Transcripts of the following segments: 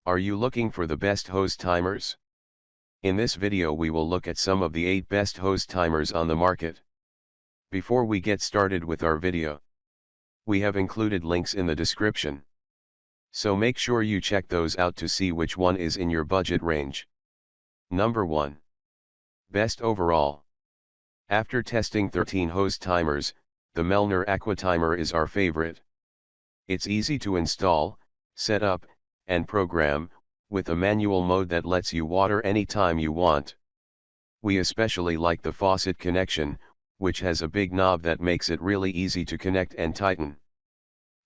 Are you looking for the best hose timers? In this video we will look at some of the 8 best hose timers on the market. Before we get started with our video, we have included links in the description. So make sure you check those out to see which one is in your budget range. Number 1. Best overall. After testing 13 hose timers, the Melner AquaTimer is our favorite. It's easy to install, set up, and program, with a manual mode that lets you water anytime you want. We especially like the faucet connection, which has a big knob that makes it really easy to connect and tighten.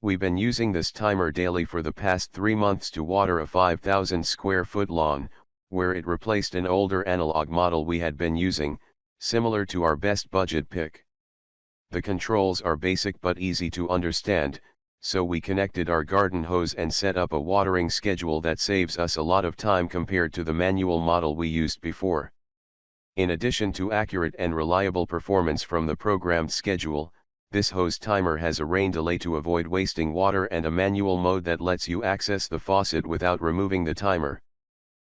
We've been using this timer daily for the past 3 months to water a 5,000 square foot lawn, where it replaced an older analog model we had been using, similar to our best budget pick. The controls are basic but easy to understand, so we connected our garden hose and set up a watering schedule that saves us a lot of time compared to the manual model we used before. In addition to accurate and reliable performance from the programmed schedule, this hose timer has a rain delay to avoid wasting water and a manual mode that lets you access the faucet without removing the timer.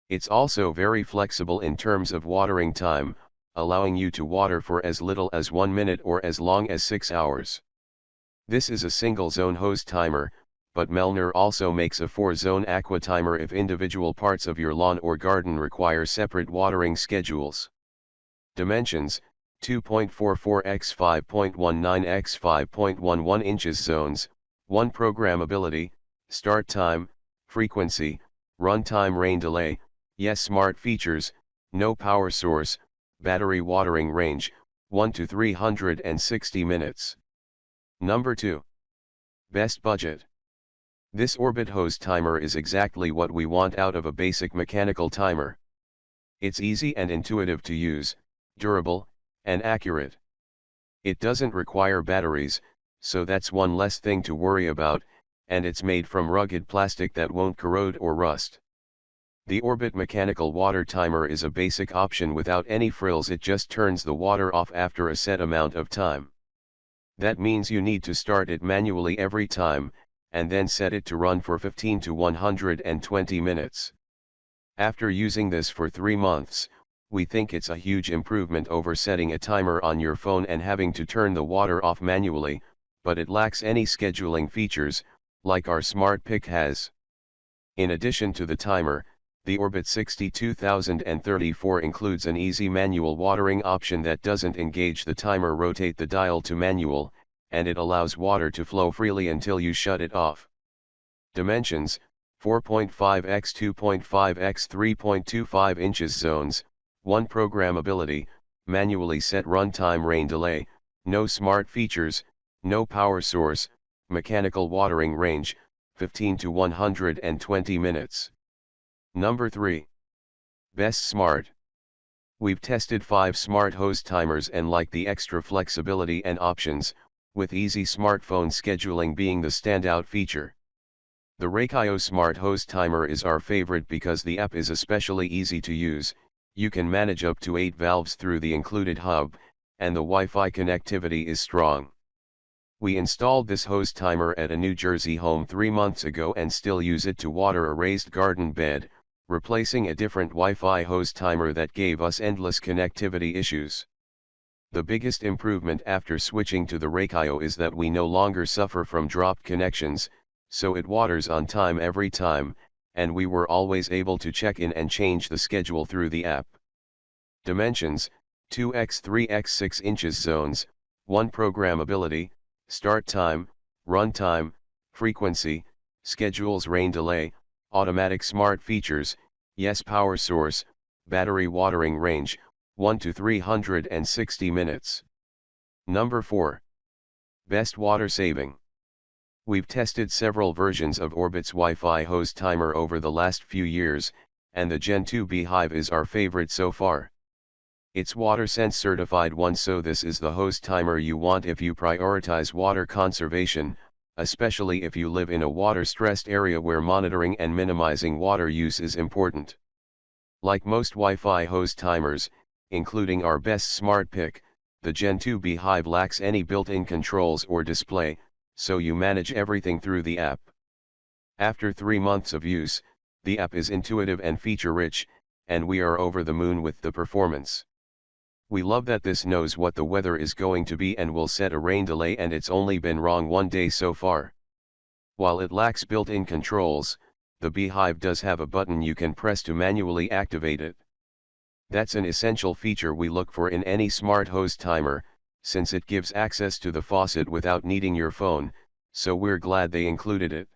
It's also very flexible in terms of watering time, allowing you to water for as little as 1 minute or as long as 6 hours. This is a single-zone hose timer, but Melner also makes a 4-zone AquaTimer if individual parts of your lawn or garden require separate watering schedules. Dimensions: 2.44 x 5.19 x 5.11 inches. Zones: 1. Programmability, start time, frequency, runtime, rain delay, yes. Smart features: no power source, battery watering range, 1 to 360 minutes. Number 2. Best budget. This Orbit hose timer is exactly what we want out of a basic mechanical timer. It's easy and intuitive to use, durable, and accurate. It doesn't require batteries, so that's one less thing to worry about, and it's made from rugged plastic that won't corrode or rust. The Orbit mechanical water timer is a basic option without any frills. It just turns the water off after a set amount of time. That means you need to start it manually every time, and then set it to run for 15 to 120 minutes. After using this for 3 months, we think it's a huge improvement over setting a timer on your phone and having to turn the water off manually, but it lacks any scheduling features, like our Smart Pick has. In addition to the timer, the Orbit 62034 includes an easy manual watering option that doesn't engage the timer. Rotate the dial to manual, and it allows water to flow freely until you shut it off. Dimensions: 4.5 x 2.5 x 3.25 inches. Zones: 1. Programmability, manually set runtime, rain delay, no. Smart features, no power source, mechanical watering range, 15 to 120 minutes. Number 3. Best Smart. We've tested 5 smart hose timers and like the extra flexibility and options, with easy smartphone scheduling being the standout feature. The Raycao Smart Hose Timer is our favorite because the app is especially easy to use. You can manage up to 8 valves through the included hub, and the Wi-Fi connectivity is strong. We installed this hose timer at a New Jersey home 3 months ago and still use it to water a raised garden bed, replacing a different Wi-Fi hose timer that gave us endless connectivity issues. The biggest improvement after switching to the Raycao is that we no longer suffer from dropped connections, so it waters on time every time, and we were always able to check in and change the schedule through the app. Dimensions: 2 x 3 x 6 inches. Zones: 1. Programmability, start time, run time, frequency, schedules, rain delay, automatic. Smart features, yes. Power source, battery watering range, 1 to 360 minutes. Number 4. Best water saving. We've tested several versions of Orbit's Wi-Fi hose timer over the last few years, and the Gen 2 Beehive is our favorite so far. It's WaterSense certified one, so this is the hose timer you want if you prioritize water conservation, especially if you live in a water-stressed area where monitoring and minimizing water use is important. Like most Wi-Fi hose timers, including our best Smart Pick, the Gen 2 Beehive lacks any built-in controls or display, so you manage everything through the app. After 3 months of use, The app is intuitive and feature-rich, and we are over the moon with the performance. We love that this knows what the weather is going to be and will set a rain delay, and it's only been wrong one day so far. While it lacks built-in controls, the Beehive does have a button you can press to manually activate it. That's an essential feature we look for in any smart hose timer, since it gives access to the faucet without needing your phone, so we're glad they included it.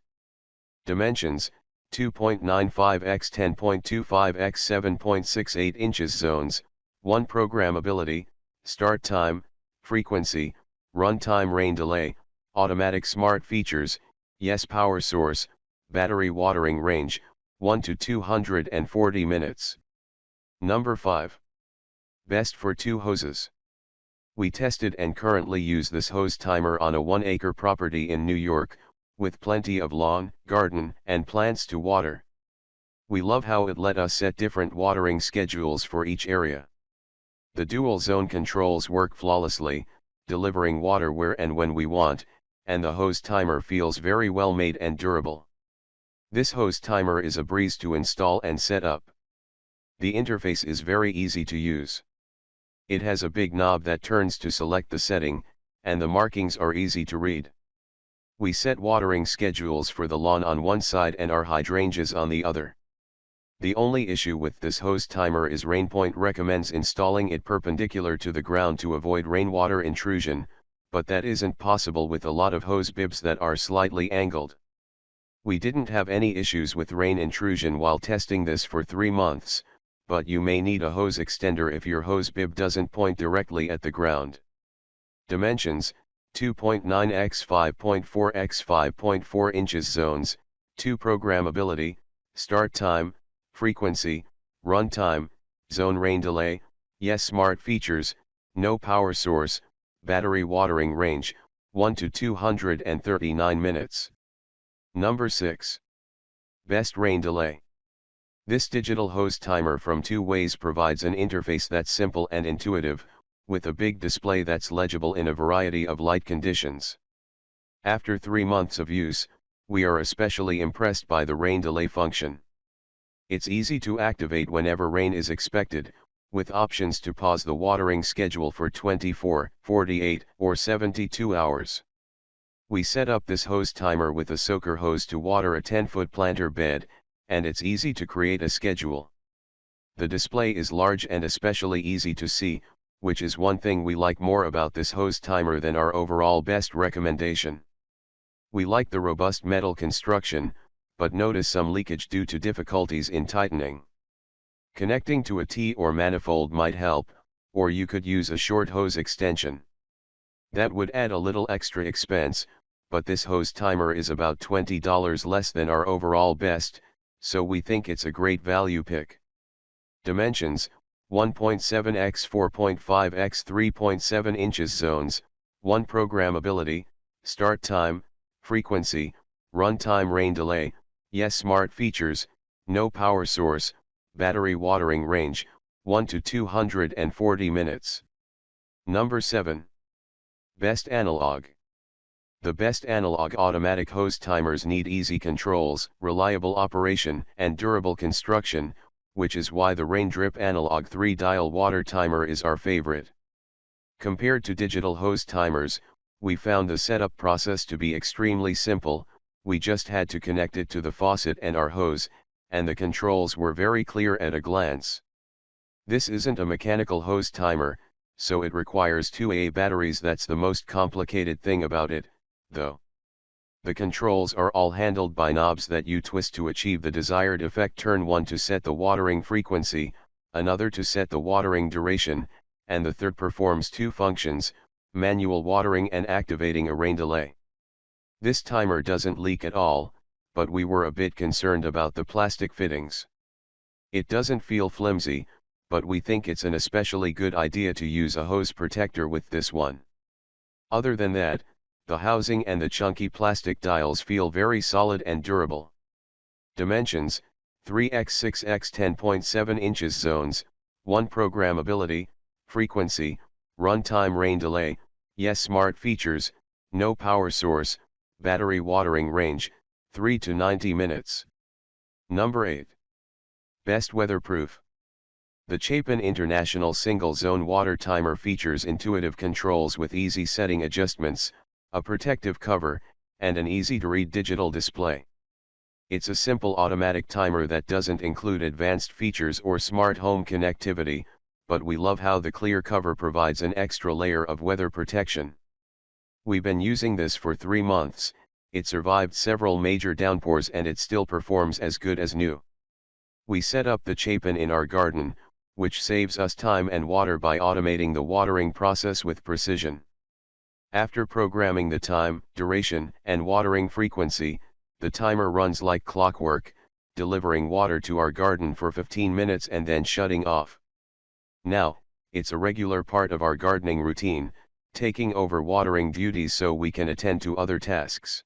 Dimensions: 2.95 x 10.25 x 7.68 inches. Zones: 1. Programmability, start time, frequency, runtime, rain delay, automatic smart features, yes. Power source, battery watering range, 1 to 240 minutes. Number 5. Best for 2 hoses. We tested and currently use this hose timer on a 1-acre property in New York, with plenty of lawn, garden, and plants to water. We love how it let us set different watering schedules for each area. The dual zone controls work flawlessly, delivering water where and when we want, and the hose timer feels very well made and durable. This hose timer is a breeze to install and set up. The interface is very easy to use. It has a big knob that turns to select the setting, and the markings are easy to read. We set watering schedules for the lawn on one side and our hydrangeas on the other. The only issue with this hose timer is RainPoint recommends installing it perpendicular to the ground to avoid rainwater intrusion, but that isn't possible with a lot of hose bibs that are slightly angled. We didn't have any issues with rain intrusion while testing this for 3 months, but you may need a hose extender if your hose bib doesn't point directly at the ground. Dimensions: 2.9 x 5.4 x 5.4 inches. Zones: 2. Programmability, start time, frequency, runtime, zone, rain delay, yes. Smart features, no. Power source, battery watering range, 1 to 239 minutes. Number 6. Best rain delay. This digital hose timer from 2 Ways provides an interface that's simple and intuitive, with a big display that's legible in a variety of light conditions. After 3 months of use, we are especially impressed by the rain delay function. It's easy to activate whenever rain is expected, with options to pause the watering schedule for 24, 48, or 72 hours. We set up this hose timer with a soaker hose to water a 10-foot planter bed, and it's easy to create a schedule. The display is large and especially easy to see, which is one thing we like more about this hose timer than our overall best recommendation. We like the robust metal construction, but notice some leakage due to difficulties in tightening. Connecting to a T or manifold might help, or you could use a short hose extension. That would add a little extra expense, but this hose timer is about $20 less than our overall best, so we think it's a great value pick. Dimensions: 1.7 x 4.5 x 3.7 inches. Zones: 1. Programmability, start time, frequency, runtime, rain delay, yes. Smart features, no. Power source, battery watering range, 1 to 240 minutes. Number 7. Best analog. The best analog automatic hose timers need easy controls, reliable operation, and durable construction, which is why the Rain Drip Analog 3-dial water timer is our favorite. Compared to digital hose timers, we found the setup process to be extremely simple. We just had to connect it to the faucet and our hose, and the controls were very clear at a glance. This isn't a mechanical hose timer, so it requires 2AA batteries. That's the most complicated thing about it, though. The controls are all handled by knobs that you twist to achieve the desired effect. Turn 1 to set the watering frequency, another to set the watering duration, and the third performs 2 functions, manual watering and activating a rain delay. This timer doesn't leak at all, but we were a bit concerned about the plastic fittings. It doesn't feel flimsy, but we think it's an especially good idea to use a hose protector with this one. Other than that, the housing and the chunky plastic dials feel very solid and durable. Dimensions: 3x6x 10.7 inches. Zones: 1. Programmability, frequency, runtime, rain delay, yes. Smart features, no. Power source, battery watering range, 3 to 90 minutes. Number 8. Best Weatherproof. The Chapin International Single Zone Water Timer features intuitive controls with easy setting adjustments, a protective cover, and an easy-to-read digital display. It's a simple automatic timer that doesn't include advanced features or smart home connectivity, but we love how the clear cover provides an extra layer of weather protection. We've been using this for 3 months, it survived several major downpours and it still performs as good as new. We set up the Chapin in our garden, which saves us time and water by automating the watering process with precision. After programming the time, duration, and watering frequency, the timer runs like clockwork, delivering water to our garden for 15 minutes and then shutting off. Now, it's a regular part of our gardening routine, taking over watering duties so we can attend to other tasks.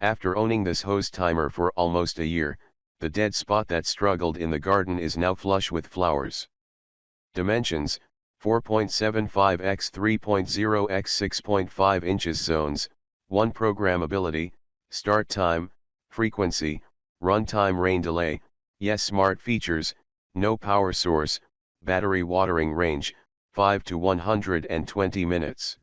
After owning this hose timer for almost a year, the dead spot that struggled in the garden is now flush with flowers. Dimensions: 4.75 x 3.0 x 6.5 inches. Zones: 1. Programmability: start time, frequency, run time, rain delay, yes. Smart features: no power source, battery watering range, 5 to 120 minutes.